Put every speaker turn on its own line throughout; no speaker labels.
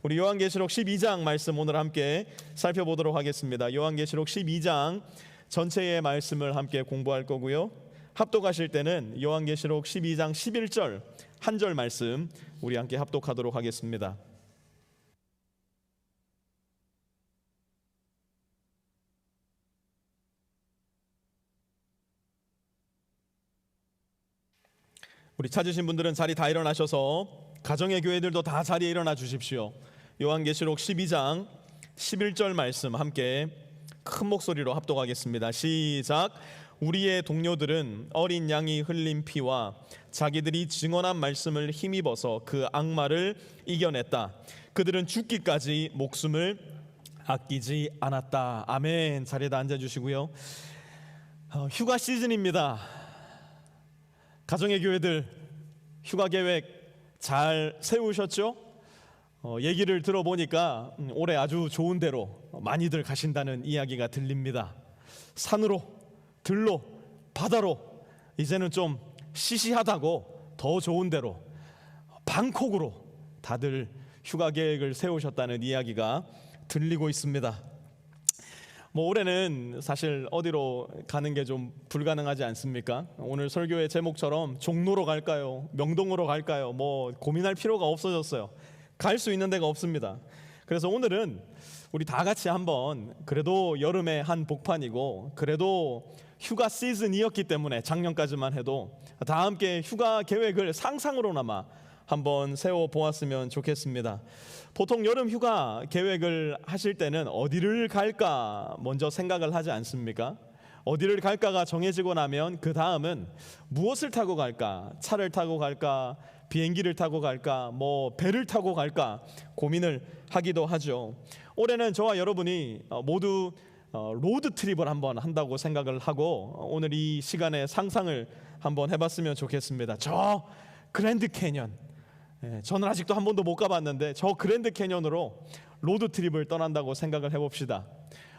우리 요한계시록 12장 말씀 오늘 함께 살펴보도록 하겠습니다. 요한계시록 12장 전체의 말씀을 함께 공부할 거고요. 합독하실 때는 요한계시록 12장 11절 한 절 말씀 우리 함께 합독하도록 하겠습니다. 우리 찾으신 분들은 자리 다 일어나셔서 가정의 교회들도 다 자리에 일어나 주십시오. 요한계시록 12장 11절 말씀 함께 큰 목소리로 합독하겠습니다. 시작. 우리의 동료들은 어린 양이 흘린 피와 자기들이 증언한 말씀을 힘입어서 그 악마를 이겨냈다. 그들은 죽기까지 목숨을 아끼지 않았다. 아멘. 자리에 앉아주시고요. 휴가 시즌입니다. 가정의 교회들 휴가 계획 잘 세우셨죠? 얘기를 들어보니까 올해 아주 좋은 데로 많이들 가신다는 이야기가 들립니다. 산으로, 들로, 바다로, 이제는 좀 시시하다고 더 좋은 데로 방콕으로 다들 휴가 계획을 세우셨다는 이야기가 들리고 있습니다. 올해는 사실 어디로 가는 게 좀 불가능하지 않습니까? 오늘 설교의 제목처럼 종로로 갈까요? 명동으로 갈까요? 고민할 필요가 없어졌어요. 갈 수 있는 데가 없습니다. 그래서 오늘은 우리 다 같이 한번, 그래도 여름의 한 복판이고 그래도 휴가 시즌이었기 때문에 작년까지만 해도 다 함께 휴가 계획을 상상으로나마 한번 세워보았으면 좋겠습니다. 보통 여름 휴가 계획을 하실 때는 어디를 갈까 먼저 생각을 하지 않습니까? 어디를 갈까가 정해지고 나면 그 다음은 무엇을 타고 갈까? 차를 타고 갈까? 비행기를 타고 갈까? 배를 타고 갈까? 고민을 하기도 하죠. 올해는 저와 여러분이 모두 로드 트립을 한번 한다고 생각을 하고 오늘 이 시간에 상상을 한번 해봤으면 좋겠습니다. 저 그랜드 캐년, 저는 아직도 한 번도 못 가봤는데 저 그랜드 캐년으로 로드 트립을 떠난다고 생각을 해봅시다.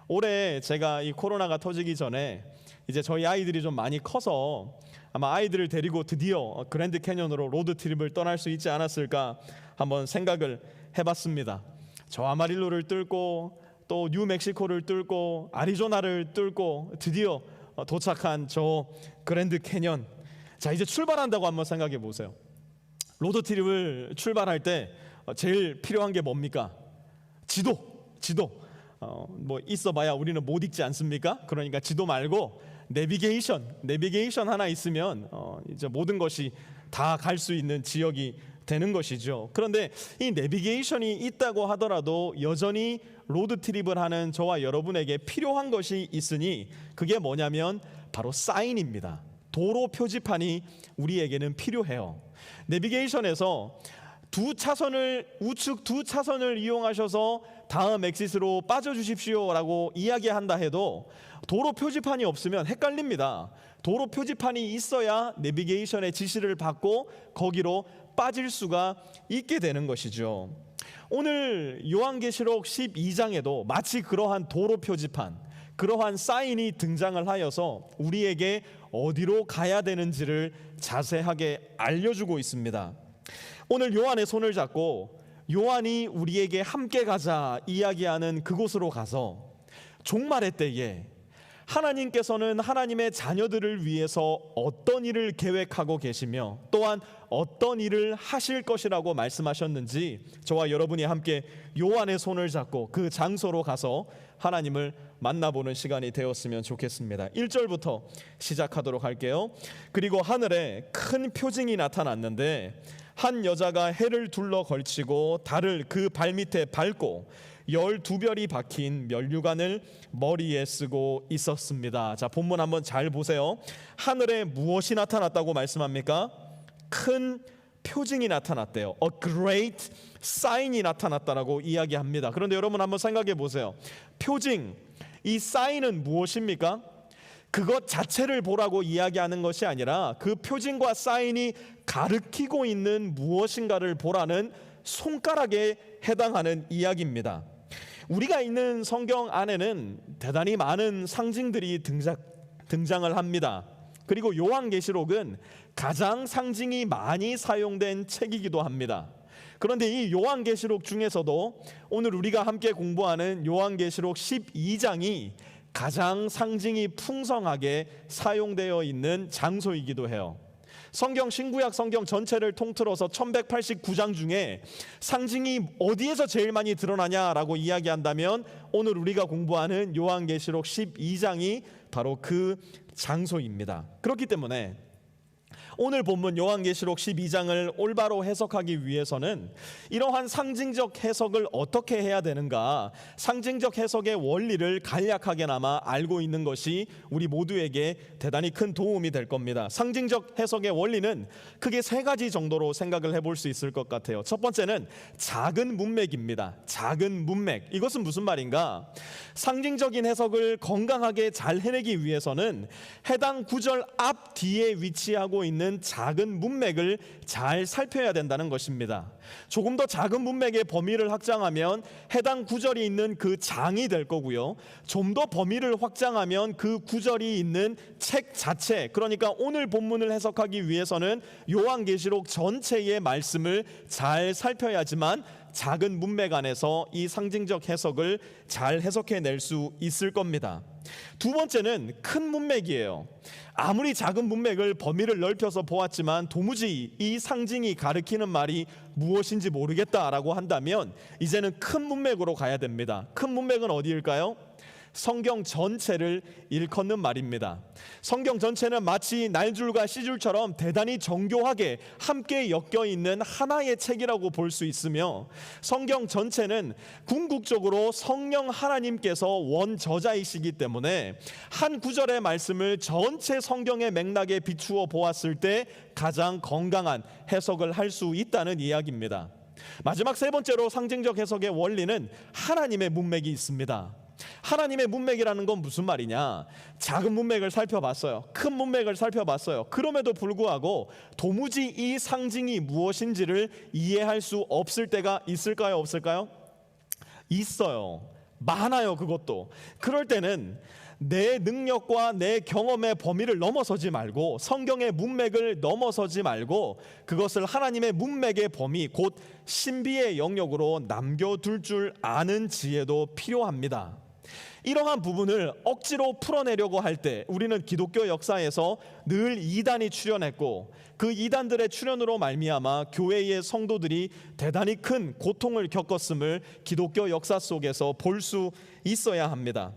올해 제가 이 코로나가 터지기 전에 이제 저희 아이들이 좀 많이 커서 아마 아이들을 데리고 드디어 그랜드 캐년으로 로드 트립을 떠날 수 있지 않았을까 한번 생각을 해봤습니다. 저 아마릴로를 뚫고 또 뉴멕시코를 뚫고 아리조나를 뚫고 드디어 도착한 저 그랜드 캐년. 자, 이제 출발한다고 한번 생각해 보세요. 로드 트립을 출발할 때 제일 필요한 게 뭡니까? 지도. 있어봐야 우리는 못 읽지 않습니까? 그러니까 지도 말고 내비게이션 하나 있으면 이제 모든 것이 다 갈 수 있는 지역이 되는 것이죠. 그런데 이 내비게이션이 있다고 하더라도 여전히 로드 트립을 하는 저와 여러분에게 필요한 것이 있으니 그게 뭐냐면 바로 사인입니다. 도로 표지판이 우리에게는 필요해요. 내비게이션에서 우측 두 차선을 이용하셔서 다음 엑시스로 빠져주십시오라고 이야기한다 해도 도로 표지판이 없으면 헷갈립니다. 도로 표지판이 있어야 내비게이션의 지시를 받고 거기로 빠질 수가 있게 되는 것이죠. 오늘 요한계시록 12장에도 마치 그러한 도로 표지판, 그러한 사인이 등장을 하여서 우리에게 어디로 가야 되는지를 자세하게 알려주고 있습니다. 오늘 요한의 손을 잡고 요한이 우리에게 함께 가자 이야기하는 그곳으로 가서 종말의 때에 하나님께서는 하나님의 자녀들을 위해서 어떤 일을 계획하고 계시며 또한 어떤 일을 하실 것이라고 말씀하셨는지 저와 여러분이 함께 요한의 손을 잡고 그 장소로 가서 하나님을 만나보는 시간이 되었으면 좋겠습니다. 1절부터 시작하도록 할게요. 그리고 하늘에 큰 표징이 나타났는데 한 여자가 해를 둘러 걸치고 달을 그 발밑에 밟고 12별이 박힌 면류관을 머리에 쓰고 있었습니다. 자, 본문 한번 잘 보세요. 하늘에 무엇이 나타났다고 말씀합니까? 큰 표징이 나타났대요. A great sign이 나타났다라고 이야기합니다. 그런데 여러분 한번 생각해 보세요. 표징, 이 사인은 무엇입니까? 그것 자체를 보라고 이야기하는 것이 아니라 그 표징과 사인이 가리키고 있는 무엇인가를 보라는 손가락에 해당하는 이야기입니다. 우리가 있는 성경 안에는 대단히 많은 상징들이 등장을 합니다. 그리고 요한계시록은 가장 상징이 많이 사용된 책이기도 합니다. 그런데 이 요한계시록 중에서도 오늘 우리가 함께 공부하는 요한계시록 12장이 가장 상징이 풍성하게 사용되어 있는 장소이기도 해요. 성경 신구약 성경 전체를 통틀어서 1189장 중에 상징이 어디에서 제일 많이 드러나냐라고 이야기한다면 오늘 우리가 공부하는 요한계시록 12장이 바로 그 장소입니다. 그렇기 때문에 오늘 본문 요한계시록 12장을 올바로 해석하기 위해서는 이러한 상징적 해석을 어떻게 해야 되는가, 상징적 해석의 원리를 간략하게나마 알고 있는 것이 우리 모두에게 대단히 큰 도움이 될 겁니다. 상징적 해석의 원리는 크게 세 가지 정도로 생각을 해볼 수 있을 것 같아요. 첫 번째는 작은 문맥입니다. 작은 문맥. 이것은 무슨 말인가? 상징적인 해석을 건강하게 잘 해내기 위해서는 해당 구절 앞 뒤에 위치하고 있는 작은 문맥을 잘 살펴야 된다는 것입니다. 조금 더 작은 문맥의 범위를 확장하면 해당 구절이 있는 그 장이 될 거고요. 좀 더 범위를 확장하면 그 구절이 있는 책 자체, 그러니까 오늘 본문을 해석하기 위해서는 요한계시록 전체의 말씀을 잘 살펴야지만 작은 문맥 안에서 이 상징적 해석을 잘 해석해낼 수 있을 겁니다. 두 번째는 큰 문맥이에요. 아무리 작은 문맥을 범위를 넓혀서 보았지만 도무지 이 상징이 가리키는 말이 무엇인지 모르겠다라고 한다면 이제는 큰 문맥으로 가야 됩니다. 큰 문맥은 어디일까요? 성경 전체를 일컫는 말입니다. 성경 전체는 마치 날줄과 씨줄처럼 대단히 정교하게 함께 엮여 있는 하나의 책이라고 볼 수 있으며, 성경 전체는 궁극적으로 성령 하나님께서 원저자이시기 때문에 한 구절의 말씀을 전체 성경의 맥락에 비추어 보았을 때 가장 건강한 해석을 할 수 있다는 이야기입니다. 마지막 세 번째로 상징적 해석의 원리는 하나님의 문맥이 있습니다. 하나님의 문맥이라는 건 무슨 말이냐? 작은 문맥을 살펴봤어요. 큰 문맥을 살펴봤어요. 그럼에도 불구하고 도무지 이 상징이 무엇인지를 이해할 수 없을 때가 있을까요? 없을까요? 있어요. 많아요. 그것도. 그럴 때는 내 능력과 내 경험의 범위를 넘어서지 말고, 성경의 문맥을 넘어서지 말고 그것을 하나님의 문맥의 범위, 곧 신비의 영역으로 남겨둘 줄 아는 지혜도 필요합니다. 이러한 부분을 억지로 풀어내려고 할 때 우리는 기독교 역사에서 늘 이단이 출현했고, 그 이단들의 출현으로 말미암아 교회의 성도들이 대단히 큰 고통을 겪었음을 기독교 역사 속에서 볼 수 있어야 합니다.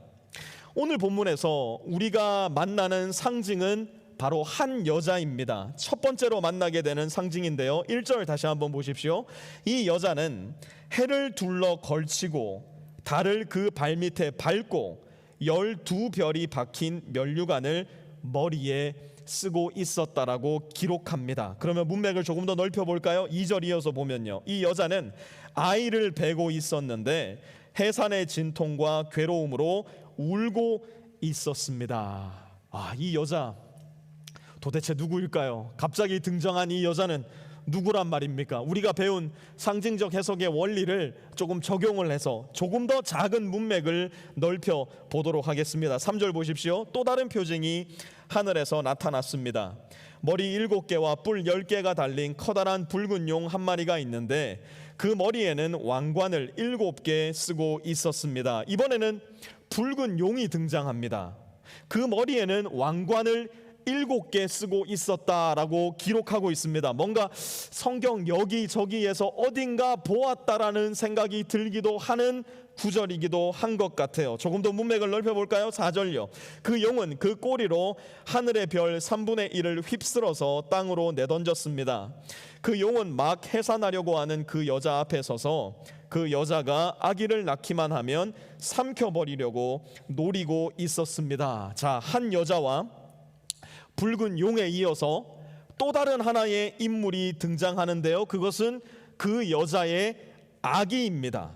오늘 본문에서 우리가 만나는 상징은 바로 한 여자입니다. 첫 번째로 만나게 되는 상징인데요, 1절 다시 한번 보십시오. 이 여자는 해를 둘러 걸치고 달을 그 발밑에 밟고 12별이 박힌 면류관을 머리에 쓰고 있었다라고 기록합니다. 그러면 문맥을 조금 더 넓혀볼까요? 2절 이어서 보면요, 이 여자는 아이를 베고 있었는데 해산의 진통과 괴로움으로 울고 있었습니다. 이 여자 도대체 누구일까요? 갑자기 등장한 이 여자는 누구란 말입니까? 우리가 배운 상징적 해석의 원리를 조금 적용을 해서 조금 더 작은 문맥을 넓혀 보도록 하겠습니다. 3절 보십시오. 또 다른 표징이 하늘에서 나타났습니다. 머리 7개와 뿔 10개가 달린 커다란 붉은 용 한 마리가 있는데 그 머리에는 왕관을 7개 쓰고 있었습니다. 이번에는 붉은 용이 등장합니다. 그 머리에는 왕관을 7개 쓰고 있었다라고 기록하고 있습니다. 뭔가 성경 여기저기에서 어딘가 보았다라는 생각이 들기도 하는 구절이기도 한 것 같아요. 조금 더 문맥을 넓혀볼까요? 4절요. 그 용은 그 꼬리로 하늘의 별 3분의 1을 휩쓸어서 땅으로 내던졌습니다. 그 용은 막 해산하려고 하는 그 여자 앞에 서서 그 여자가 아기를 낳기만 하면 삼켜버리려고 노리고 있었습니다. 자, 한 여자와 붉은 용에 이어서 또 다른 하나의 인물이 등장하는데요, 그것은 그 여자의 아기입니다.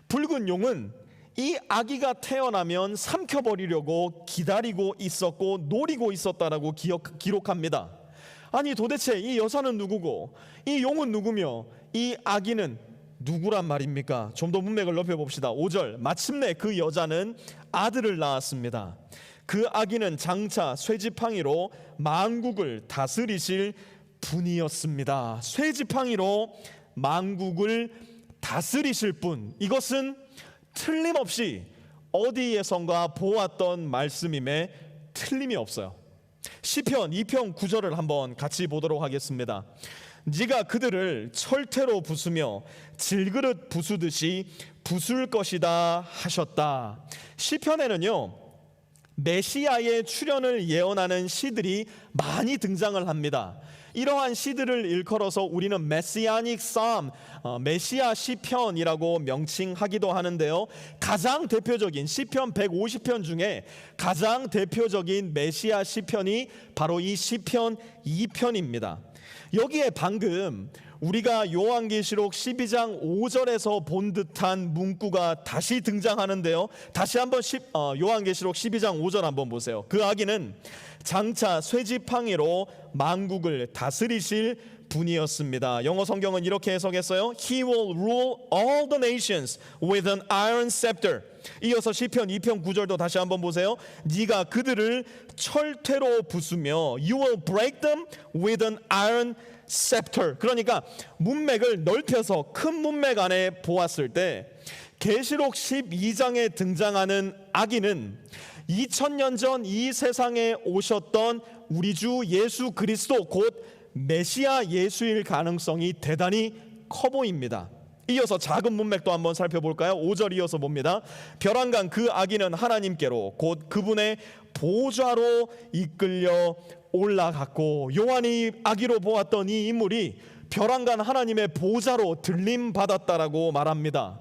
붉은 용은 이 아기가 태어나면 삼켜버리려고 기다리고 있었고 노리고 있었다라고 기록합니다. 아니 도대체 이 여자는 누구고 이 용은 누구며 이 아기는 누구란 말입니까? 좀 더 문맥을 넓혀봅시다. 5절, 마침내 그 여자는 아들을 낳았습니다. 그 아기는 장차 쇠지팡이로 만국을 다스리실 분이었습니다. 쇠지팡이로 만국을 다스리실 분, 이것은 틀림없이 어디에선가 보았던 말씀임에 틀림이 없어요. 시편 2편 9절을 한번 같이 보도록 하겠습니다. 네가 그들을 철퇴로 부수며 질그릇 부수듯이 부술 것이다 하셨다. 시편에는요, 메시아의 출현을 예언하는 시들이 많이 등장을 합니다. 이러한 시들을 일컬어서 우리는 메시아닉 쌈, 메시아 시편이라고 명칭하기도 하는데요, 가장 대표적인 시편 150편 중에 가장 대표적인 메시아 시편이 바로 이 시편 2편입니다. 여기에 방금 우리가 요한계시록 12장 5절에서 본 듯한 문구가 다시 등장하는데요, 다시 한번 요한계시록 12장 5절 한번 보세요. 그 아기는 장차 쇠지팡이로 만국을 다스리실 분이었습니다. 영어 성경은 이렇게 해석했어요. He will rule all the nations with an iron scepter. 이어서 시편 2편 9절도 다시 한번 보세요. 네가 그들을 철퇴로 부수며 You will break them with an iron scepter. 그러니까 문맥을 넓혀서 큰 문맥 안에 보았을 때 계시록 12장에 등장하는 아기는 2000년 전 이 세상에 오셨던 우리 주 예수 그리스도 곧 메시아 예수일 가능성이 대단히 커 보입니다. 이어서 작은 문맥도 한번 살펴볼까요? 5절 이어서 봅니다. 벼랑간 그 아기는 하나님께로 곧 그분의 보좌로 이끌려 올라갔고, 요한이 아기로 보았던 이 인물이 벼랑간 하나님의 보좌로 들림 받았다라고 말합니다.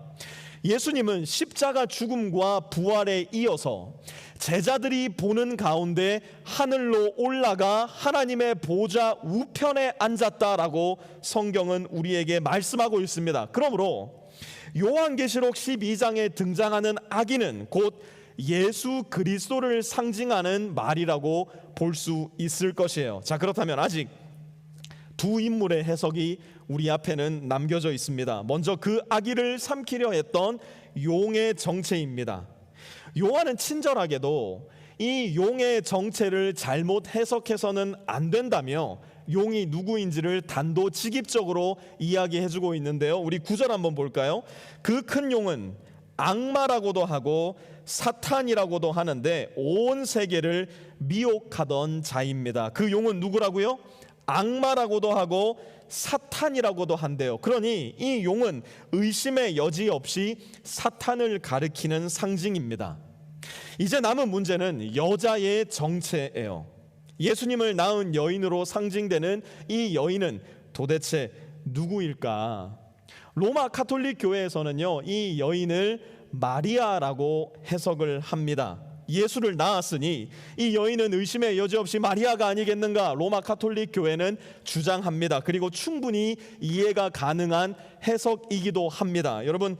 예수님은 십자가 죽음과 부활에 이어서 제자들이 보는 가운데 하늘로 올라가 하나님의 보좌 우편에 앉았다라고 성경은 우리에게 말씀하고 있습니다. 그러므로 요한계시록 12장에 등장하는 아기는 곧 예수 그리스도를 상징하는 말이라고 볼 수 있을 것이에요. 자, 그렇다면 아직 두 인물의 해석이 우리 앞에는 남겨져 있습니다. 먼저 그 아기를 삼키려 했던 용의 정체입니다. 요한은 친절하게도 이 용의 정체를 잘못 해석해서는 안 된다며 용이 누구인지를 단도직입적으로 이야기해주고 있는데요, 우리 9절 한번 볼까요? 그 큰 용은 악마라고도 하고 사탄이라고도 하는데 온 세계를 미혹하던 자입니다. 그 용은 누구라고요? 악마라고도 하고 사탄이라고도 한대요. 그러니 이 용은 의심의 여지 없이 사탄을 가리키는 상징입니다. 이제 남은 문제는 여자의 정체예요. 예수님을 낳은 여인으로 상징되는 이 여인은 도대체 누구일까? 로마 가톨릭 교회에서는요, 이 여인을 마리아라고 해석을 합니다. 예수를 낳았으니 이 여인은 의심의 여지 없이 마리아가 아니겠는가 로마 가톨릭 교회는 주장합니다. 그리고 충분히 이해가 가능한 해석이기도 합니다. 여러분,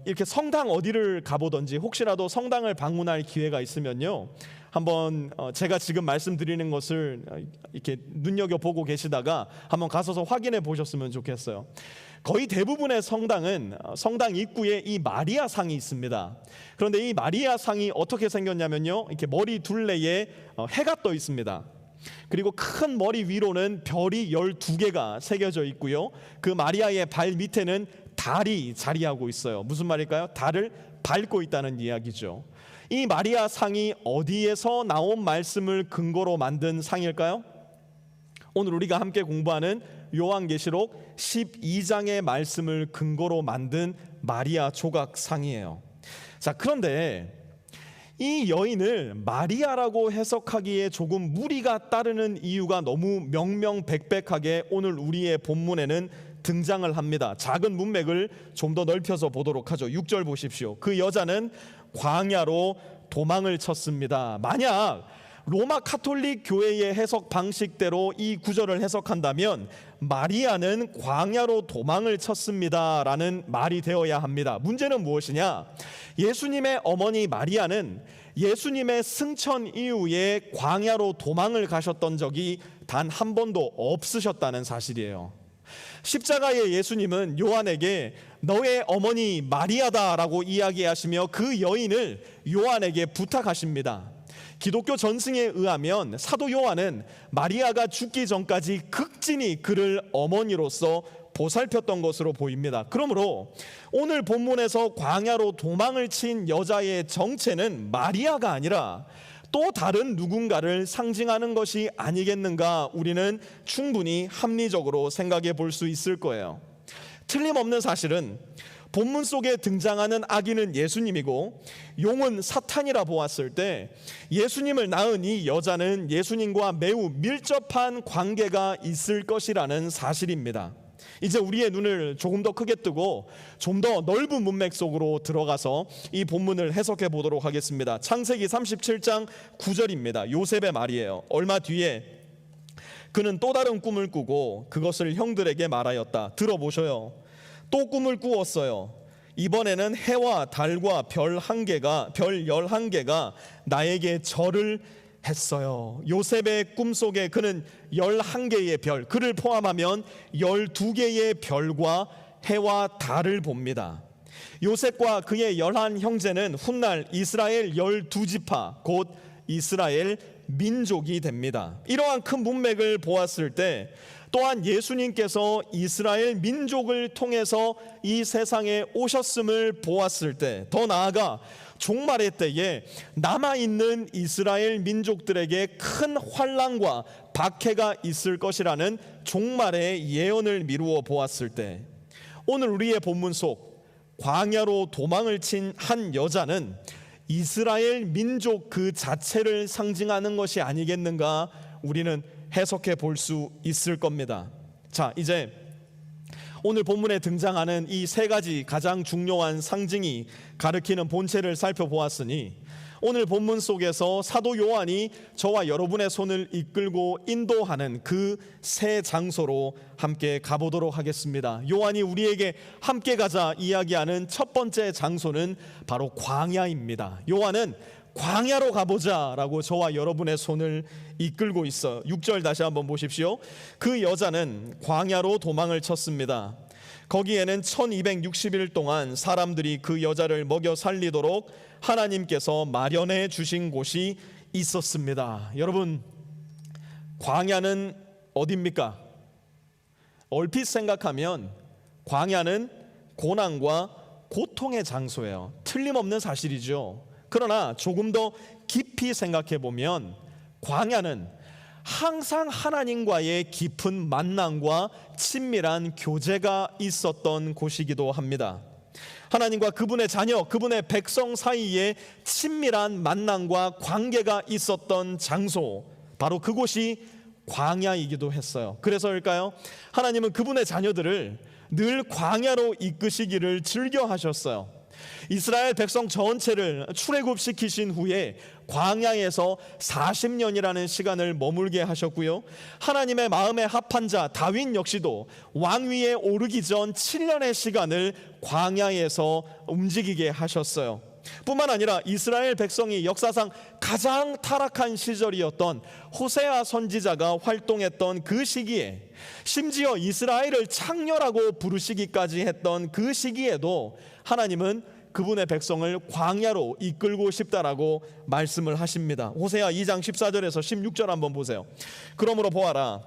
이렇게 성당 어디를 가보든지 혹시라도 성당을 방문할 기회가 있으면요, 한번 제가 지금 말씀드리는 것을 이렇게 눈여겨보고 계시다가 한번 가서서 확인해 보셨으면 좋겠어요. 거의 대부분의 성당은 성당 입구에 이 마리아 상이 있습니다. 그런데 이 마리아 상이 어떻게 생겼냐면요, 이렇게 머리 둘레에 해가 떠 있습니다. 그리고 큰 머리 위로는 별이 12개가 새겨져 있고요, 그 마리아의 발 밑에는 달이 자리하고 있어요. 무슨 말일까요? 달을 밟고 있다는 이야기죠. 이 마리아 상이 어디에서 나온 말씀을 근거로 만든 상일까요? 오늘 우리가 함께 공부하는 요한계시록 12장의 말씀을 근거로 만든 마리아 조각상이에요. 자, 그런데 이 여인을 마리아라고 해석하기에 조금 무리가 따르는 이유가 너무 명명백백하게 오늘 우리의 본문에는 등장을 합니다. 작은 문맥을 좀 더 넓혀서 보도록 하죠. 6절 보십시오. 그 여자는 광야로 도망을 쳤습니다. 만약 로마 가톨릭 교회의 해석 방식대로 이 구절을 해석한다면 마리아는 광야로 도망을 쳤습니다라는 말이 되어야 합니다. 문제는 무엇이냐? 예수님의 어머니 마리아는 예수님의 승천 이후에 광야로 도망을 가셨던 적이 단 한 번도 없으셨다는 사실이에요. 십자가의 예수님은 요한에게 너의 어머니 마리아다라고 이야기하시며 그 여인을 요한에게 부탁하십니다. 기독교 전승에 의하면 사도 요한은 마리아가 죽기 전까지 극진히 그를 어머니로서 보살폈던 것으로 보입니다. 그러므로 오늘 본문에서 광야로 도망을 친 여자의 정체는 마리아가 아니라 또 다른 누군가를 상징하는 것이 아니겠는가, 우리는 충분히 합리적으로 생각해 볼 수 있을 거예요. 틀림없는 사실은 본문 속에 등장하는 아기는 예수님이고 용은 사탄이라 보았을 때 예수님을 낳은 이 여자는 예수님과 매우 밀접한 관계가 있을 것이라는 사실입니다. 이제 우리의 눈을 조금 더 크게 뜨고 좀 더 넓은 문맥 속으로 들어가서 이 본문을 해석해 보도록 하겠습니다. 창세기 37장 9절입니다. 요셉의 말이에요. 얼마 뒤에 그는 또 다른 꿈을 꾸고 그것을 형들에게 말하였다. 들어보셔요. 또 꿈을 꾸었어요. 이번에는 해와 달과 별 11개가 나에게 절을 했어요. 요셉의 꿈속에 그는 11개의 별, 그를 포함하면 12개의 별과 해와 달을 봅니다. 요셉과 그의 11 형제는 훗날 이스라엘 12지파, 곧 이스라엘 민족이 됩니다. 이러한 큰 문맥을 보았을 때 또한 예수님께서 이스라엘 민족을 통해서 이 세상에 오셨음을 보았을 때, 더 나아가 종말의 때에 남아있는 이스라엘 민족들에게 큰 환난과 박해가 있을 것이라는 종말의 예언을 미루어 보았을 때, 오늘 우리의 본문 속 광야로 도망을 친 한 여자는 이스라엘 민족 그 자체를 상징하는 것이 아니겠는가, 우리는 해석해 볼 수 있을 겁니다. 자, 이제 오늘 본문에 등장하는 이 세 가지 가장 중요한 상징이 가리키는 본체를 살펴보았으니, 오늘 본문 속에서 사도 요한이 저와 여러분의 손을 이끌고 인도하는 그 세 장소로 함께 가보도록 하겠습니다. 요한이 우리에게 함께 가자 이야기하는 첫 번째 장소는 바로 광야입니다. 요한은 광야로 가보자 라고 저와 여러분의 손을 이끌고 있어요. 6절 다시 한번 보십시오. 그 여자는 광야로 도망을 쳤습니다. 거기에는 1260일 동안 사람들이 그 여자를 먹여 살리도록 하나님께서 마련해 주신 곳이 있었습니다. 여러분, 광야는 어디입니까? 얼핏 생각하면 광야는 고난과 고통의 장소예요. 틀림없는 사실이죠. 그러나 조금 더 깊이 생각해 보면 광야는 항상 하나님과의 깊은 만남과 친밀한 교제가 있었던 곳이기도 합니다. 하나님과 그분의 자녀, 그분의 백성 사이에 친밀한 만남과 관계가 있었던 장소, 바로 그곳이 광야이기도 했어요. 그래서일까요? 하나님은 그분의 자녀들을 늘 광야로 이끄시기를 즐겨 하셨어요. 이스라엘 백성 전체를 출애굽시키신 후에 광야에서 40년이라는 시간을 머물게 하셨고요, 하나님의 마음에 합한 자 다윗 역시도 왕위에 오르기 전 7년의 시간을 광야에서 움직이게 하셨어요. 뿐만 아니라 이스라엘 백성이 역사상 가장 타락한 시절이었던 호세아 선지자가 활동했던 그 시기에, 심지어 이스라엘을 창녀라고 부르시기까지 했던 그 시기에도 하나님은 그분의 백성을 광야로 이끌고 싶다라고 말씀을 하십니다. 호세아 2장 14절에서 16절 한번 보세요. 그러므로 보아라,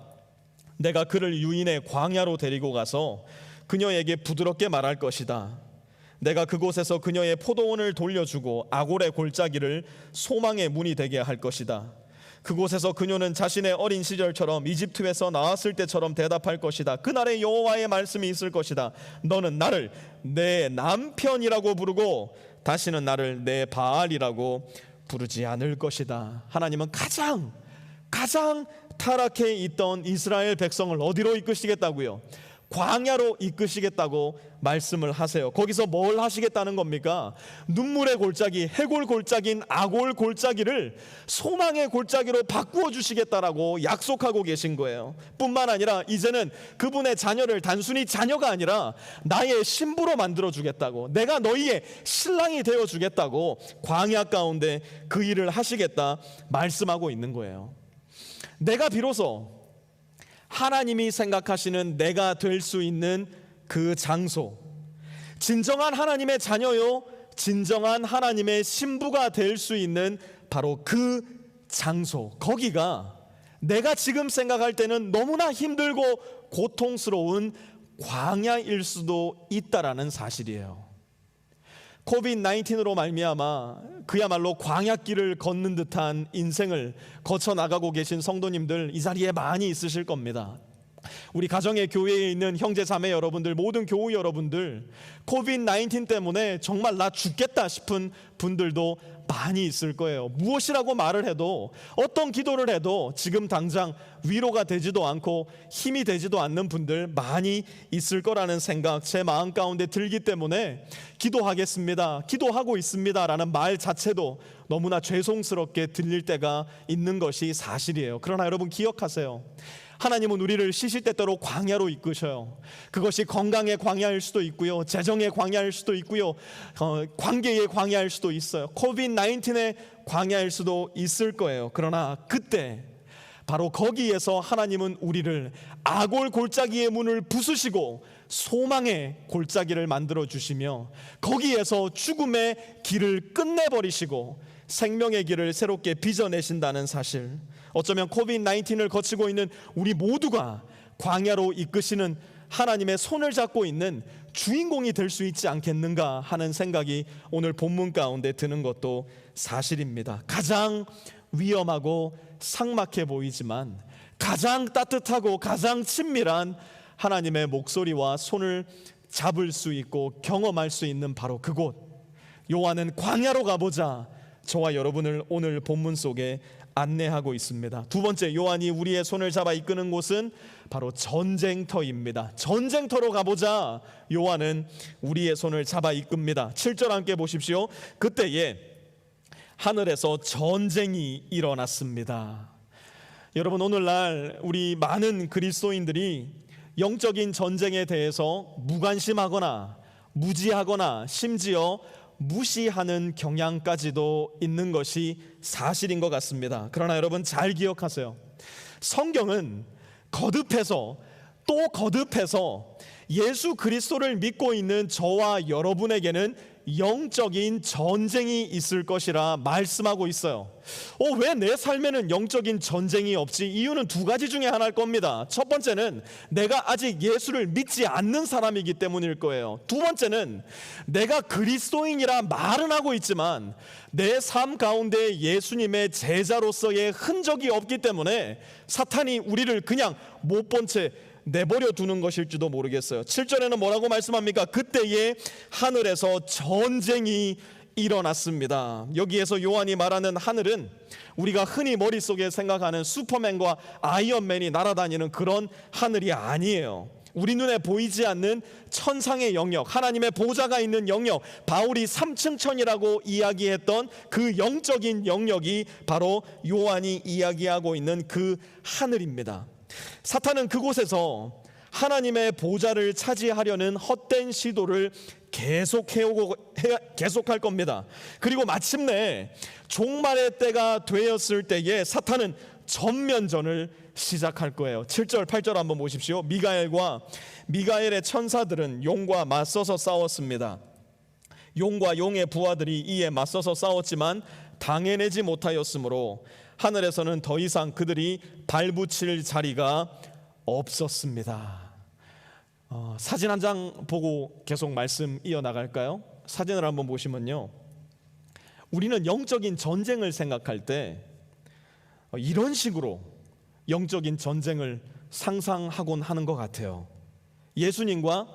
내가 그를 유인의 광야로 데리고 가서 그녀에게 부드럽게 말할 것이다. 내가 그곳에서 그녀의 포도원을 돌려주고 아골의 골짜기를 소망의 문이 되게 할 것이다. 그곳에서 그녀는 자신의 어린 시절처럼 이집트에서 나왔을 때처럼 대답할 것이다. 그날에 여호와의 말씀이 있을 것이다. 너는 나를 내 남편이라고 부르고 다시는 나를 내 바알이라고 부르지 않을 것이다. 하나님은 가장 타락해 있던 이스라엘 백성을 어디로 이끄시겠다고요? 광야로 이끄시겠다고 말씀을 하세요. 거기서 뭘 하시겠다는 겁니까? 눈물의 골짜기, 해골 골짜기인 아골 골짜기를 소망의 골짜기로 바꾸어 주시겠다라고 약속하고 계신 거예요. 뿐만 아니라 이제는 그분의 자녀를 단순히 자녀가 아니라 나의 신부로 만들어 주겠다고, 내가 너희의 신랑이 되어 주겠다고 광야 가운데 그 일을 하시겠다 말씀하고 있는 거예요. 내가 비로소 하나님이 생각하시는 내가 될 수 있는 그 장소, 진정한 하나님의 자녀요, 진정한 하나님의 신부가 될 수 있는 바로 그 장소, 거기가 내가 지금 생각할 때는 너무나 힘들고 고통스러운 광야일 수도 있다라는 사실이에요. 코비드-19으로 말미암아 그야말로 광야길을 걷는 듯한 인생을 거쳐 나가고 계신 성도님들 이 자리에 많이 있으실 겁니다. 우리 가정의 교회에 있는 형제 자매 여러분들, 모든 교우 여러분들, 코비드-19 때문에 정말 나 죽겠다 싶은 분들도 많이 있을 거예요. 무엇이라고 말을 해도, 어떤 기도를 해도 지금 당장 위로가 되지도 않고 힘이 되지도 않는 분들 많이 있을 거라는 생각 제 마음 가운데 들기 때문에 기도하겠습니다, 기도하고 있습니다 라는 말 자체도 너무나 죄송스럽게 들릴 때가 있는 것이 사실이에요. 그러나 여러분 기억하세요. 하나님은 우리를 시시때때로 광야로 이끄셔요. 그것이 건강의 광야일 수도 있고요, 재정의 광야일 수도 있고요, 관계의 광야일 수도 있어요. 코비드-19의 광야일 수도 있을 거예요. 그러나 그때 바로 거기에서 하나님은 우리를 악올 골짜기의 문을 부수시고 소망의 골짜기를 만들어 주시며 거기에서 죽음의 길을 끝내버리시고 생명의 길을 새롭게 빚어내신다는 사실, 어쩌면 코비드-19을 거치고 있는 우리 모두가 광야로 이끄시는 하나님의 손을 잡고 있는 주인공이 될 수 있지 않겠는가 하는 생각이 오늘 본문 가운데 드는 것도 사실입니다. 가장 위험하고 삭막해 보이지만 가장 따뜻하고 가장 친밀한 하나님의 목소리와 손을 잡을 수 있고 경험할 수 있는 바로 그곳, 요한은 광야로 가보자 저와 여러분을 오늘 본문 속에 안내하고 있습니다. 두 번째, 요한이 우리의 손을 잡아 이끄는 곳은 바로 전쟁터입니다. 전쟁터로 가보자 요한은 우리의 손을 잡아 이끕니다. 7절 함께 보십시오. 그때에 하늘에서 전쟁이 일어났습니다. 여러분, 오늘날 우리 많은 그리스도인들이 영적인 전쟁에 대해서 무관심하거나 무지하거나 심지어 무시하는 경향까지도 있는 것이 사실인 것 같습니다. 그러나 여러분 잘 기억하세요. 성경은 거듭해서 또 거듭해서 예수 그리스도를 믿고 있는 저와 여러분에게는 영적인 전쟁이 있을 것이라 말씀하고 있어요. 왜 내 삶에는 영적인 전쟁이 없지? 이유는 두 가지 중에 하나일 겁니다. 첫 번째는 내가 아직 예수를 믿지 않는 사람이기 때문일 거예요. 두 번째는 내가 그리스도인이라 말은 하고 있지만 내 삶 가운데 예수님의 제자로서의 흔적이 없기 때문에 사탄이 우리를 그냥 못 본 채 내버려 두는 것일지도 모르겠어요. 7절에는 뭐라고 말씀합니까? 그때에 하늘에서 전쟁이 일어났습니다. 여기에서 요한이 말하는 하늘은 우리가 흔히 머릿속에 생각하는 슈퍼맨과 아이언맨이 날아다니는 그런 하늘이 아니에요. 우리 눈에 보이지 않는 천상의 영역, 하나님의 보좌가 있는 영역, 바울이 3층 천이라고 이야기했던 그 영적인 영역이 바로 요한이 이야기하고 있는 그 하늘입니다. 사탄은 그곳에서 하나님의 보좌를 차지하려는 헛된 시도를 계속할 겁니다. 그리고 마침내 종말의 때가 되었을 때에 사탄은 전면전을 시작할 거예요. 7절 8절 한번 보십시오. 미가엘의 천사들은 용과 맞서서 싸웠습니다. 용과 용의 부하들이 이에 맞서서 싸웠지만 당해내지 못하였으므로 하늘에서는 더 이상 그들이 발붙일 자리가 없었습니다. 사진 한 장 보고 계속 말씀 이어나갈까요? 사진을 한번 보시면요, 우리는 영적인 전쟁을 생각할 때 이런 식으로 영적인 전쟁을 상상하곤 하는 것 같아요. 예수님과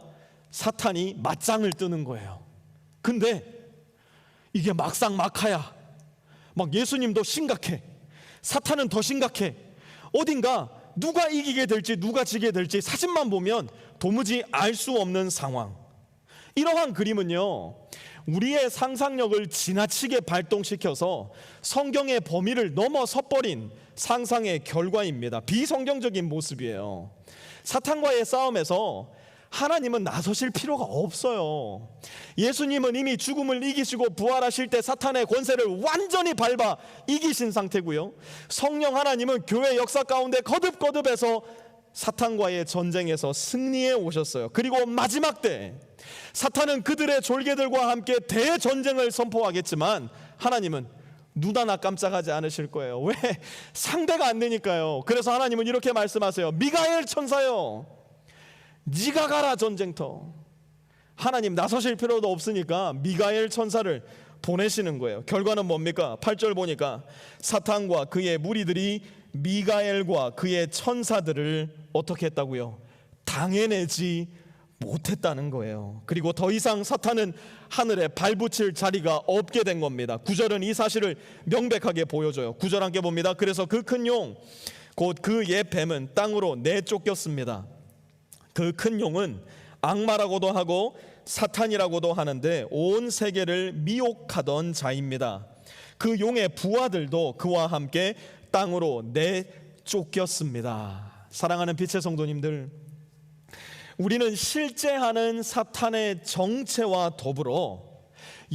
사탄이 맞짱을 뜨는 거예요. 근데 이게 막상 막하야 막 예수님도 심각해, 사탄은 더 심각해. 어딘가 누가 이기게 될지 누가 지게 될지 사진만 보면 도무지 알 수 없는 상황. 이러한 그림은요, 우리의 상상력을 지나치게 발동시켜서 성경의 범위를 넘어서버린 상상의 결과입니다. 비성경적인 모습이에요. 사탄과의 싸움에서 하나님은 나서실 필요가 없어요. 예수님은 이미 죽음을 이기시고 부활하실 때 사탄의 권세를 완전히 밟아 이기신 상태고요, 성령 하나님은 교회 역사 가운데 거듭거듭해서 사탄과의 전쟁에서 승리해 오셨어요. 그리고 마지막 때 사탄은 그들의 졸개들과 함께 대전쟁을 선포하겠지만 하나님은 눈 하나 깜짝하지 않으실 거예요. 왜? 상대가 안 되니까요. 그래서 하나님은 이렇게 말씀하세요. 미가엘 천사요, 네가 가라 전쟁터. 하나님 나서실 필요도 없으니까 미가엘 천사를 보내시는 거예요. 결과는 뭡니까? 8절 보니까 사탄과 그의 무리들이 미가엘과 그의 천사들을 어떻게 했다고요? 당해내지 못했다는 거예요. 그리고 더 이상 사탄은 하늘에 발붙일 자리가 없게 된 겁니다. 9절은 이 사실을 명백하게 보여줘요. 9절 함께 봅니다. 그래서 그 큰 용 곧 그 옛 뱀은 땅으로 내쫓겼습니다. 그 큰 용은 악마라고도 하고 사탄이라고도 하는데 온 세계를 미혹하던 자입니다. 그 용의 부하들도 그와 함께 땅으로 내쫓겼습니다. 사랑하는 빛의 성도님들, 우리는 실제 하는 사탄의 정체와 더불어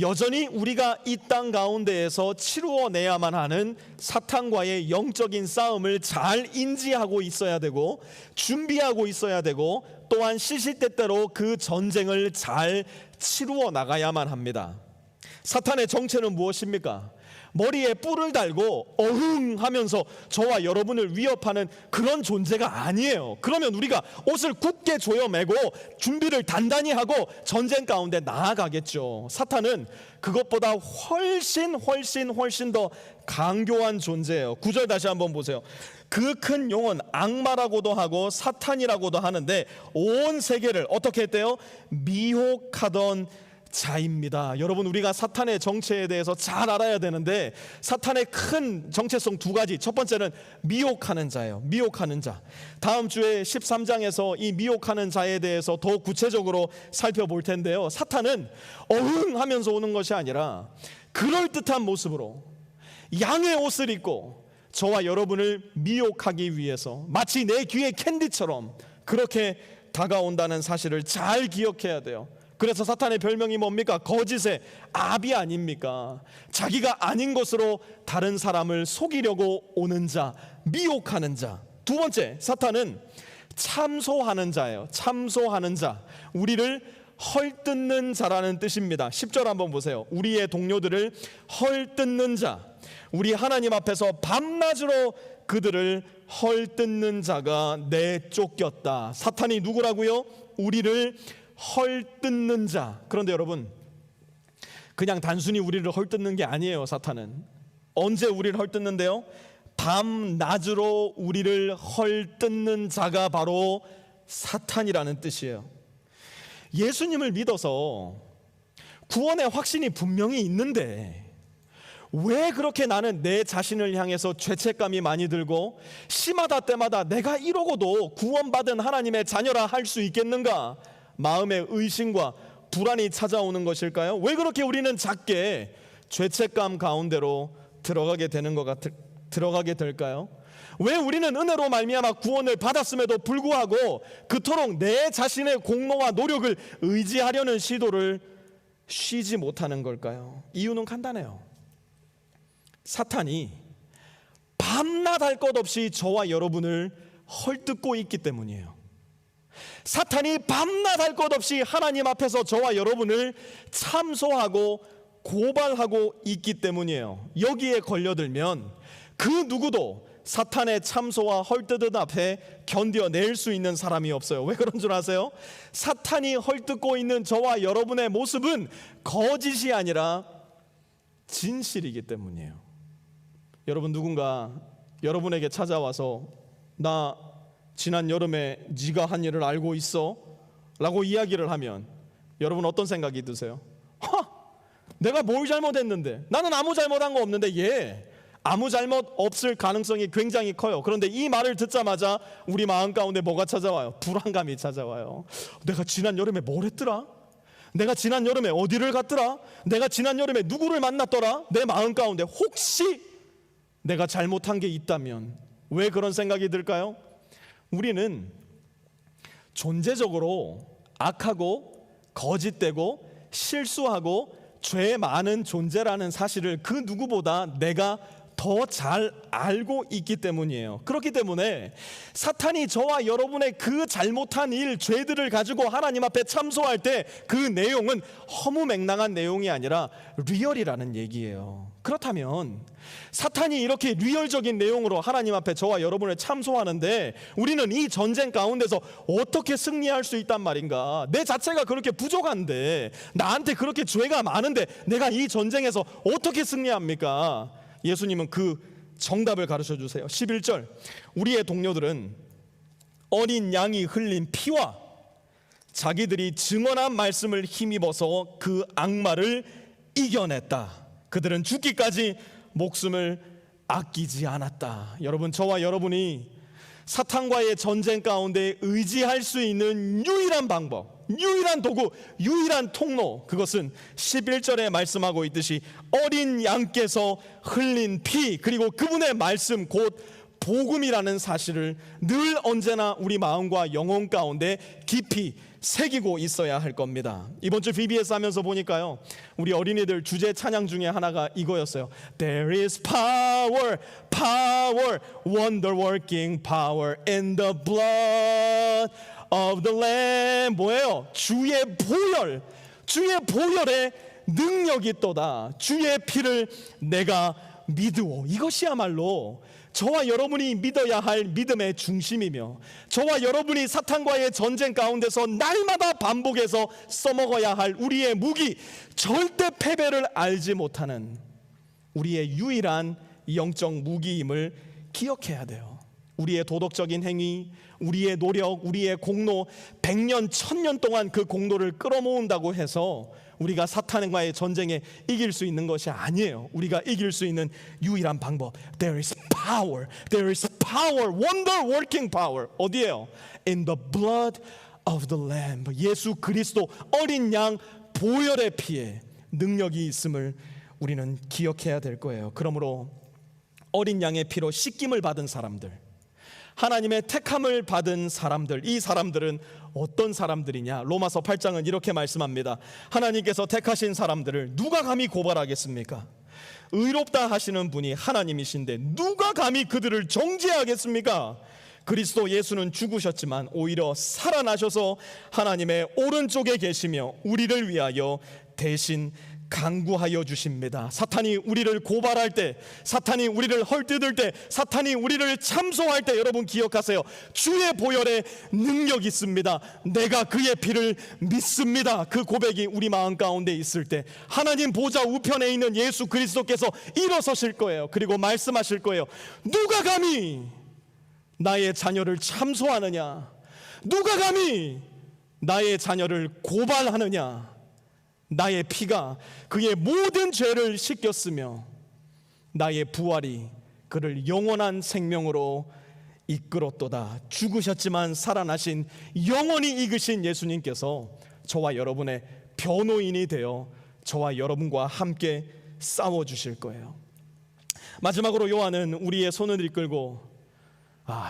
여전히 우리가 이 땅 가운데에서 치루어내야만 하는 사탄과의 영적인 싸움을 잘 인지하고 있어야 되고 준비하고 있어야 되고 또한 시시때때로 그 전쟁을 잘 치루어 나가야만 합니다. 사탄의 정체는 무엇입니까? 머리에 뿔을 달고 어흥하면서 저와 여러분을 위협하는 그런 존재가 아니에요. 그러면 우리가 옷을 굳게 조여매고 준비를 단단히 하고 전쟁 가운데 나아가겠죠. 사탄은 그것보다 훨씬 더 강교한 존재예요. 9절 다시 한번 보세요. 그 큰 용은 악마라고도 하고 사탄이라고도 하는데 온 세계를 어떻게 했대요? 미혹하던 자입니다. 여러분, 우리가 사탄의 정체에 대해서 잘 알아야 되는데 사탄의 큰 정체성 두 가지. 첫 번째는 미혹하는 자예요. 미혹하는 자. 다음 주에 13장에서 이 미혹하는 자에 대해서 더 구체적으로 살펴볼 텐데요. 사탄은 어흥하면서 오는 것이 아니라 그럴듯한 모습으로 양의 옷을 입고 저와 여러분을 미혹하기 위해서 마치 내 귀에 캔디처럼 그렇게 다가온다는 사실을 잘 기억해야 돼요. 그래서 사탄의 별명이 뭡니까? 거짓의 아비 아닙니까? 자기가 아닌 것으로 다른 사람을 속이려고 오는 자, 미혹하는 자. 두 번째, 사탄은 참소하는 자예요. 참소하는 자. 우리를 헐뜯는 자라는 뜻입니다. 10절 한번 보세요. 우리의 동료들을 헐뜯는 자. 우리 하나님 앞에서 밤낮으로 그들을 헐뜯는 자가 내쫓겼다. 사탄이 누구라고요? 우리를 헐뜯는 자. 그런데 여러분, 그냥 단순히 우리를 헐뜯는 게 아니에요. 사탄은 언제 우리를 헐뜯는데요? 밤낮으로 우리를 헐뜯는 자가 바로 사탄이라는 뜻이에요. 예수님을 믿어서 구원의 확신이 분명히 있는데 왜 그렇게 나는 내 자신을 향해서 죄책감이 많이 들고 시마다 때마다 내가 이러고도 구원받은 하나님의 자녀라 할 수 있겠는가? 마음의 의심과 불안이 찾아오는 것일까요? 왜 그렇게 우리는 작게 죄책감 가운데로 들어가게 될까요? 왜 우리는 은혜로 말미암아 구원을 받았음에도 불구하고 그토록 내 자신의 공로와 노력을 의지하려는 시도를 쉬지 못하는 걸까요? 이유는 간단해요. 사탄이 밤낮 할 것 없이 저와 여러분을 헐뜯고 있기 때문이에요. 사탄이 밤낮 할 것 없이 하나님 앞에서 저와 여러분을 참소하고 고발하고 있기 때문이에요. 여기에 걸려들면 그 누구도 사탄의 참소와 헐뜯음 앞에 견뎌낼 수 있는 사람이 없어요. 왜 그런 줄 아세요? 사탄이 헐뜯고 있는 저와 여러분의 모습은 거짓이 아니라 진실이기 때문이에요. 여러분, 누군가 여러분에게 찾아와서 나 지난 여름에 네가 한 일을 알고 있어? 라고 이야기를 하면 여러분 어떤 생각이 드세요? 내가 뭘 잘못했는데? 나는 아무 잘못한 거 없는데 얘 아무 잘못 없을 가능성이 굉장히 커요. 그런데 이 말을 듣자마자 우리 마음 가운데 뭐가 찾아와요? 불안감이 찾아와요. 내가 지난 여름에 뭘 했더라? 내가 지난 여름에 어디를 갔더라? 내가 지난 여름에 누구를 만났더라? 내 마음 가운데 혹시 내가 잘못한 게 있다면 왜 그런 생각이 들까요? 우리는 존재적으로 악하고 거짓되고 실수하고 죄 많은 존재라는 사실을 그 누구보다 내가 더 잘 알고 있기 때문이에요. 그렇기 때문에 사탄이 저와 여러분의 그 잘못한 일, 죄들을 가지고 하나님 앞에 참소할 때 그 내용은 허무맹랑한 내용이 아니라 리얼이라는 얘기예요. 그렇다면 사탄이 이렇게 리얼적인 내용으로 하나님 앞에 저와 여러분을 참소하는데 우리는 이 전쟁 가운데서 어떻게 승리할 수 있단 말인가? 내 자체가 그렇게 부족한데, 나한테 그렇게 죄가 많은데 내가 이 전쟁에서 어떻게 승리합니까? 예수님은 그 정답을 가르쳐 주세요. 11절, 우리의 동료들은 어린 양이 흘린 피와 자기들이 증언한 말씀을 힘입어서 그 악마를 이겨냈다. 그들은 죽기까지 목숨을 아끼지 않았다. 여러분, 저와 여러분이 사탄과의 전쟁 가운데 의지할 수 있는 유일한 방법, 유일한 도구, 유일한 통로, 그것은 11절에 말씀하고 있듯이 어린 양께서 흘린 피, 그리고 그분의 말씀, 곧 복음이라는 사실을 늘 언제나 우리 마음과 영혼 가운데 깊이 새기고 있어야 할 겁니다. 이번 주 VBS 하면서 보니까요, 우리 어린이들 주제 찬양 중에 하나가 이거였어요. There is power, power, wonder working power in the blood of the Lamb. 뭐예요? 주의 보혈, 주의 보혈의 능력이 있도다. 주의 피를 내가 믿으오. 이것이야말로 저와 여러분이 믿어야 할 믿음의 중심이며, 저와 여러분이 사탄과의 전쟁 가운데서 날마다 반복해서 써먹어야 할 우리의 무기, 절대 패배를 알지 못하는 우리의 유일한 영적 무기임을 기억해야 돼요. 우리의 도덕적인 행위, 우리의 노력, 우리의 공로, 100년, 1000년 동안 그 공로를 끌어모은다고 해서 우리가 사탄과의 전쟁에 이길 수 있는 것이 아니에요. 우리가 이길 수 있는 유일한 방법, There is power, there is power, wonder working power. 어디에요? In the blood of the Lamb. 예수 그리스도 어린 양 보혈의 피에 능력이 있음을 우리는 기억해야 될 거예요. 그러므로 어린 양의 피로 씻김을 받은 사람들, 하나님의 택함을 받은 사람들, 이 사람들은 어떤 사람들이냐? 로마서 8장은 이렇게 말씀합니다. 하나님께서 택하신 사람들을 누가 감히 고발하겠습니까? 의롭다 하시는 분이 하나님이신데 누가 감히 그들을 정죄하겠습니까? 그리스도 예수는 죽으셨지만 오히려 살아나셔서 하나님의 오른쪽에 계시며 우리를 위하여 대신 강구하여 주십니다. 사탄이 우리를 고발할 때, 사탄이 우리를 헐뜯을 때, 사탄이 우리를 참소할 때, 여러분 기억하세요. 주의 보혈에 능력이 있습니다. 내가 그의 피를 믿습니다. 그 고백이 우리 마음 가운데 있을 때 하나님 보좌 우편에 있는 예수 그리스도께서 일어서실 거예요. 그리고 말씀하실 거예요. 누가 감히 나의 자녀를 참소하느냐? 누가 감히 나의 자녀를 고발하느냐? 나의 피가 그의 모든 죄를 씻겼으며 나의 부활이 그를 영원한 생명으로 이끌었도다. 죽으셨지만 살아나신 영원히 이끄신 예수님께서 저와 여러분의 변호인이 되어 저와 여러분과 함께 싸워주실 거예요. 마지막으로 요한은 우리의 손을 이끌고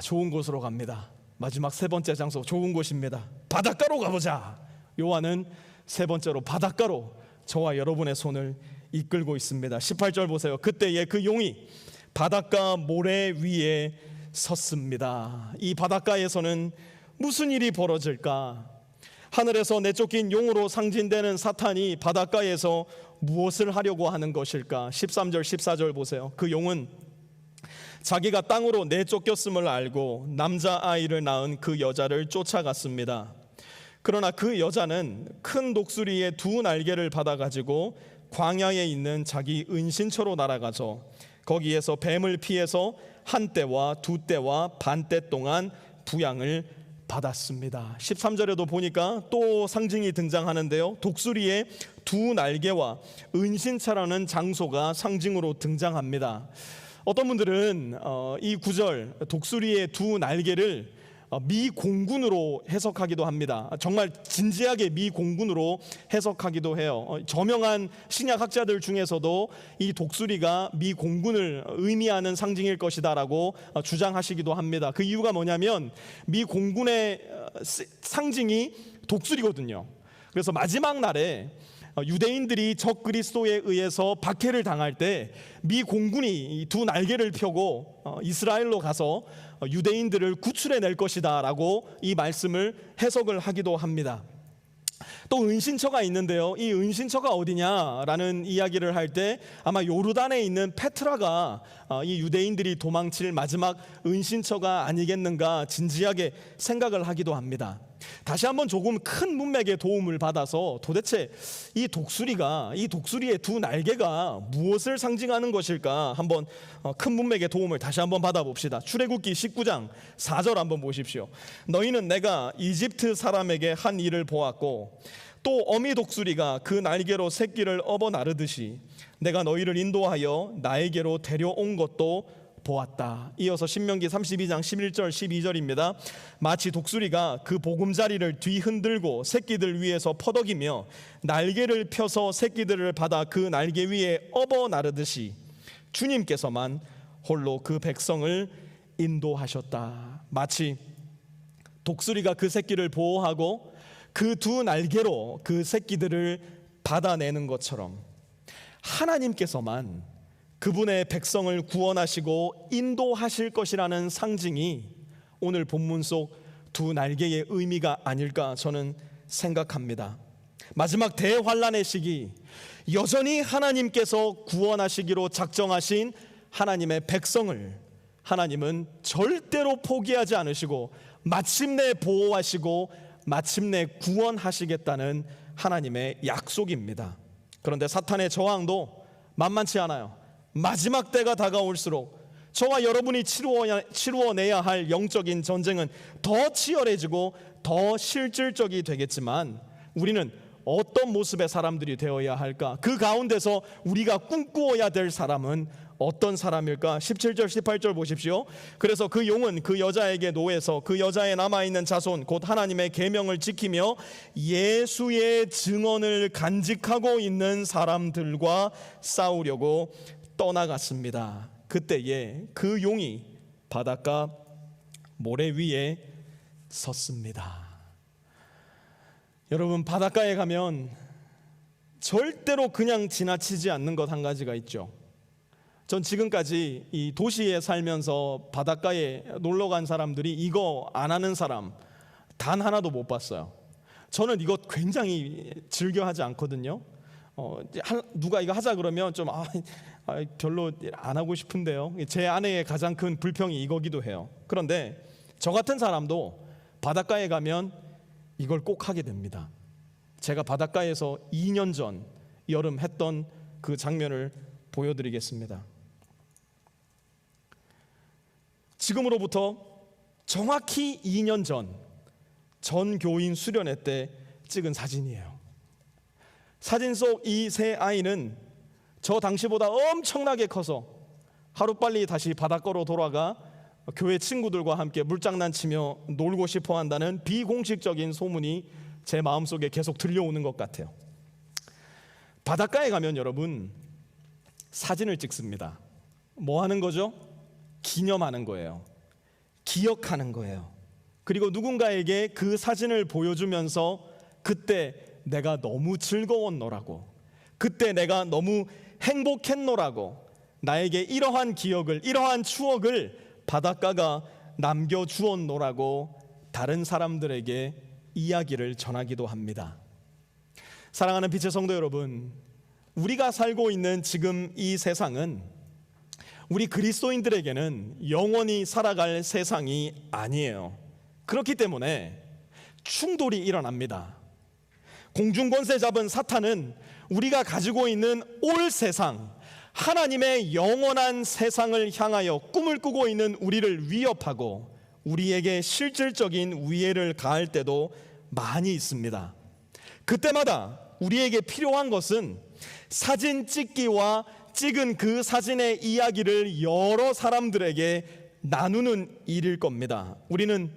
좋은 곳으로 갑니다. 마지막 세 번째 장소, 좋은 곳입니다. 바닷가로 가보자. 요한은 세 번째로 바닷가로 저와 여러분의 손을 이끌고 있습니다. 18절 보세요. 그때에 그 용이 바닷가 모래 위에 섰습니다. 이 바닷가에서는 무슨 일이 벌어질까? 하늘에서 내쫓긴 용으로 상징되는 사탄이 바닷가에서 무엇을 하려고 하는 것일까? 13절 14절 보세요. 그 용은 자기가 땅으로 내쫓겼음을 알고 남자아이를 낳은 그 여자를 쫓아갔습니다. 그러나 그 여자는 큰 독수리의 두 날개를 받아가지고 광야에 있는 자기 은신처로 날아가서 거기에서 뱀을 피해서 한 때와 두 때와 반 때 동안 부양을 받았습니다. 13절에도 보니까 또 상징이 등장하는데요. 독수리의 두 날개와 은신처라는 장소가 상징으로 등장합니다. 어떤 분들은 이 구절 독수리의 두 날개를 미공군으로 해석하기도 합니다. 정말 진지하게 미공군으로 해석하기도 해요. 저명한 신약학자들 중에서도 이 독수리가 미공군을 의미하는 상징일 것이다라고 주장하시기도 합니다. 그 이유가 뭐냐면 미공군의 상징이 독수리거든요. 그래서 마지막 날에 유대인들이 적 그리스도에 의해서 박해를 당할 때 미 공군이 두 날개를 펴고 이스라엘로 가서 유대인들을 구출해 낼 것이다 라고 이 말씀을 해석을 하기도 합니다. 또 은신처가 있는데요, 이 은신처가 어디냐라는 이야기를 할 때 아마 요르단에 있는 페트라가 이 유대인들이 도망칠 마지막 은신처가 아니겠는가 진지하게 생각을 하기도 합니다. 다시 한번 조금 큰 문맥의 도움을 받아서 도대체 이 독수리의 두 날개가 무엇을 상징하는 것일까 한번 큰 문맥의 도움을 다시 한번 받아봅시다. 출애굽기 19장 4절 한번 보십시오. 너희는 내가 이집트 사람에게 한 일을 보았고 또 어미 독수리가 그 날개로 새끼를 업어 나르듯이 내가 너희를 인도하여 나에게로 데려온 것도 보았다. 이어서 신명기 32장 11절 12절입니다. 마치 독수리가 그 보금자리를 뒤흔들고 새끼들 위에서 퍼덕이며 날개를 펴서 새끼들을 받아 그 날개 위에 업어 나르듯이 주님께서만 홀로 그 백성을 인도하셨다. 마치 독수리가 그 새끼를 보호하고 그 두 날개로 그 새끼들을 받아내는 것처럼 하나님께서만 그분의 백성을 구원하시고 인도하실 것이라는 상징이 오늘 본문 속 두 날개의 의미가 아닐까 저는 생각합니다. 마지막 대환란의 시기, 여전히 하나님께서 구원하시기로 작정하신 하나님의 백성을 하나님은 절대로 포기하지 않으시고 마침내 보호하시고 마침내 구원하시겠다는 하나님의 약속입니다. 그런데 사탄의 저항도 만만치 않아요. 마지막 때가 다가올수록 저와 여러분이 치루어내야 할 영적인 전쟁은 더 치열해지고 더 실질적이 되겠지만 우리는 어떤 모습의 사람들이 되어야 할까? 그 가운데서 우리가 꿈꾸어야 될 사람은 어떤 사람일까? 17절 18절 보십시오. 그래서 그 용은 그 여자에게 노해서 그 여자에 남아있는 자손 곧 하나님의 계명을 지키며 예수의 증언을 간직하고 있는 사람들과 싸우려고 떠나갔습니다. 그때에 그 용이 바닷가 모래 위에 섰습니다. 여러분, 바닷가에 가면 절대로 그냥 지나치지 않는 것 한 가지가 있죠. 전 지금까지 이 도시에 살면서 바닷가에 놀러 간 사람들이 이거 안 하는 사람 단 하나도 못 봤어요. 저는 이거 굉장히 즐겨 하지 않거든요. 누가 이거 하자 그러면 좀 별로 안 하고 싶은데요. 제 아내의 가장 큰 불평이 이거기도 해요. 그런데 저 같은 사람도 바닷가에 가면 이걸 꼭 하게 됩니다. 제가 바닷가에서 2년 전 여름 했던 그 장면을 보여드리겠습니다. 지금으로부터 정확히 2년 전 교인 수련회 때 찍은 사진이에요. 사진 속 이 세 아이는 저 당시보다 엄청나게 커서 하루빨리 다시 바닷가로 돌아가 교회 친구들과 함께 물장난치며 놀고 싶어 한다는 비공식적인 소문이 제 마음속에 계속 들려오는 것 같아요. 바닷가에 가면 여러분 사진을 찍습니다. 뭐 하는 거죠? 기념하는 거예요. 기억하는 거예요. 그리고 누군가에게 그 사진을 보여주면서 그때 내가 너무 즐거웠노라고, 그때 내가 너무 행복했노라고, 나에게 이러한 기억을, 이러한 추억을 바닷가가 남겨주었노라고 다른 사람들에게 이야기를 전하기도 합니다. 사랑하는 빛의 성도 여러분, 우리가 살고 있는 지금 이 세상은 우리 그리스도인들에게는 영원히 살아갈 세상이 아니에요. 그렇기 때문에 충돌이 일어납니다. 공중권세 잡은 사탄은 우리가 가지고 있는 올 세상, 하나님의 영원한 세상을 향하여 꿈을 꾸고 있는 우리를 위협하고 우리에게 실질적인 위해를 가할 때도 많이 있습니다. 그때마다 우리에게 필요한 것은 사진 찍기와 찍은 그 사진의 이야기를 여러 사람들에게 나누는 일일 겁니다. 우리는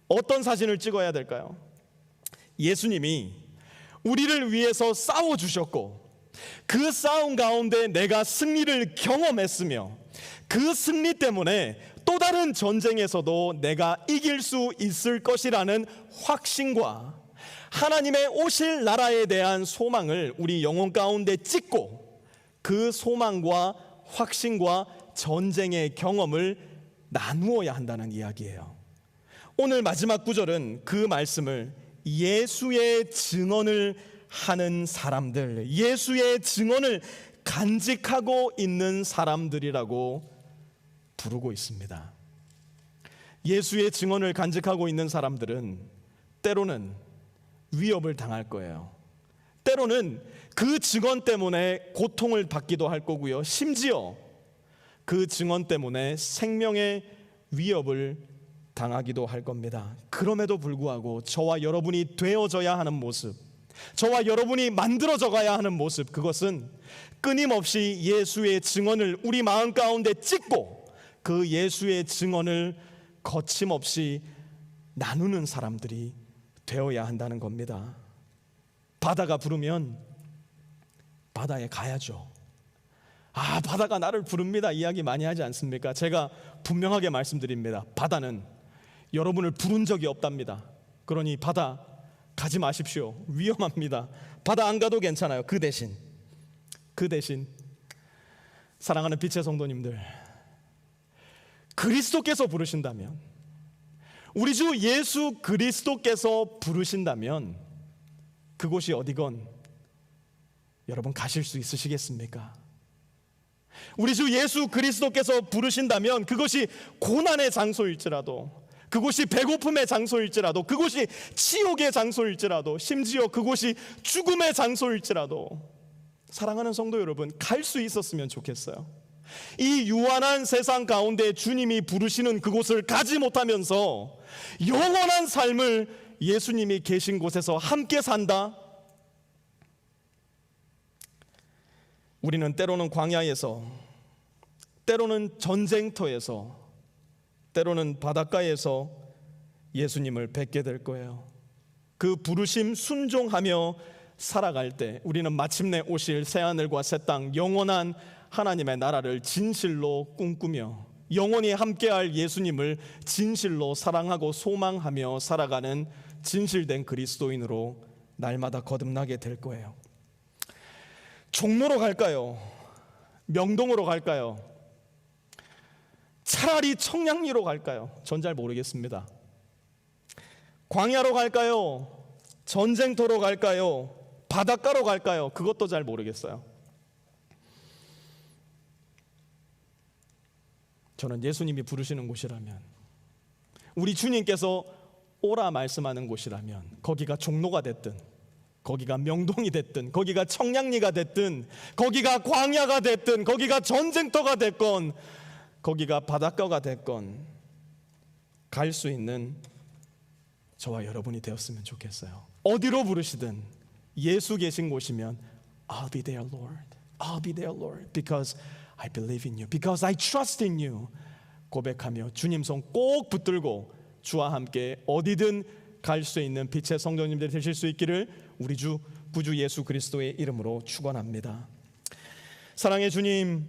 어떤 사진을 찍어야 될까요? 예수님이 우리를 위해서 싸워주셨고 그 싸움 가운데 내가 승리를 경험했으며 그 승리 때문에 또 다른 전쟁에서도 내가 이길 수 있을 것이라는 확신과 하나님의 오실 나라에 대한 소망을 우리 영혼 가운데 찍고 그 소망과 확신과 전쟁의 경험을 나누어야 한다는 이야기예요. 오늘 마지막 구절은 그 말씀을 예수의 증언을 하는 사람들, 예수의 증언을 간직하고 있는 사람들이라고 부르고 있습니다. 예수의 증언을 간직하고 있는 사람들은 때로는 위협을 당할 거예요. 때로는 그 증언 때문에 고통을 받기도 할 거고요. 심지어 그 증언 때문에 생명의 위협을 당하기도 할 겁니다. 그럼에도 불구하고 저와 여러분이 되어져야 하는 모습, 저와 여러분이 만들어져 가야 하는 모습, 그것은 끊임없이 예수의 증언을 우리 마음 가운데 찍고 그 예수의 증언을 거침없이 나누는 사람들이 되어야 한다는 겁니다. 바다가 부르면 바다에 가야죠. 바다가 나를 부릅니다 이야기 많이 하지 않습니까? 제가 분명하게 말씀드립니다. 바다는 여러분을 부른 적이 없답니다. 그러니 바다 가지 마십시오. 위험합니다. 바다 안 가도 괜찮아요. 그 대신 사랑하는 빛의 성도님들, 그리스도께서 부르신다면, 우리 주 예수 그리스도께서 부르신다면 그곳이 어디건 여러분 가실 수 있으시겠습니까? 우리 주 예수 그리스도께서 부르신다면 그것이 고난의 장소일지라도, 그곳이 배고픔의 장소일지라도, 그곳이 치욕의 장소일지라도, 심지어 그곳이 죽음의 장소일지라도 사랑하는 성도 여러분, 갈 수 있었으면 좋겠어요. 이 유한한 세상 가운데 주님이 부르시는 그곳을 가지 못하면서 영원한 삶을 예수님이 계신 곳에서 함께 산다? 우리는 때로는 광야에서, 때로는 전쟁터에서, 때로는 바닷가에서 예수님을 뵙게 될 거예요. 그 부르심 순종하며 살아갈 때 우리는 마침내 오실 새하늘과 새 땅, 영원한 하나님의 나라를 진실로 꿈꾸며 영원히 함께할 예수님을 진실로 사랑하고 소망하며 살아가는 진실된 그리스도인으로 날마다 거듭나게 될 거예요. 종로로 갈까요? 명동으로 갈까요? 차라리 청량리로 갈까요? 전 잘 모르겠습니다. 광야로 갈까요? 전쟁터로 갈까요? 바닷가로 갈까요? 그것도 잘 모르겠어요. 저는 예수님이 부르시는 곳이라면, 우리 주님께서 오라 말씀하는 곳이라면, 거기가 종로가 됐든, 거기가 명동이 됐든, 거기가 청량리가 됐든, 거기가 광야가 됐든, 거기가 전쟁터가 됐건, 거기가 바닷가가 됐건 갈 수 있는 저와 여러분이 되었으면 좋겠어요. 어디로 부르시든 예수 계신 곳이면 I'll be there, Lord. I'll be there, Lord. Because I believe in you. Because I trust in you. 고백하며 주님 손 꼭 붙들고 주와 함께 어디든 갈 수 있는 빛의 성도님들 되실 수 있기를 우리 주 구주 예수 그리스도의 이름으로 축원합니다. 사랑의 주님,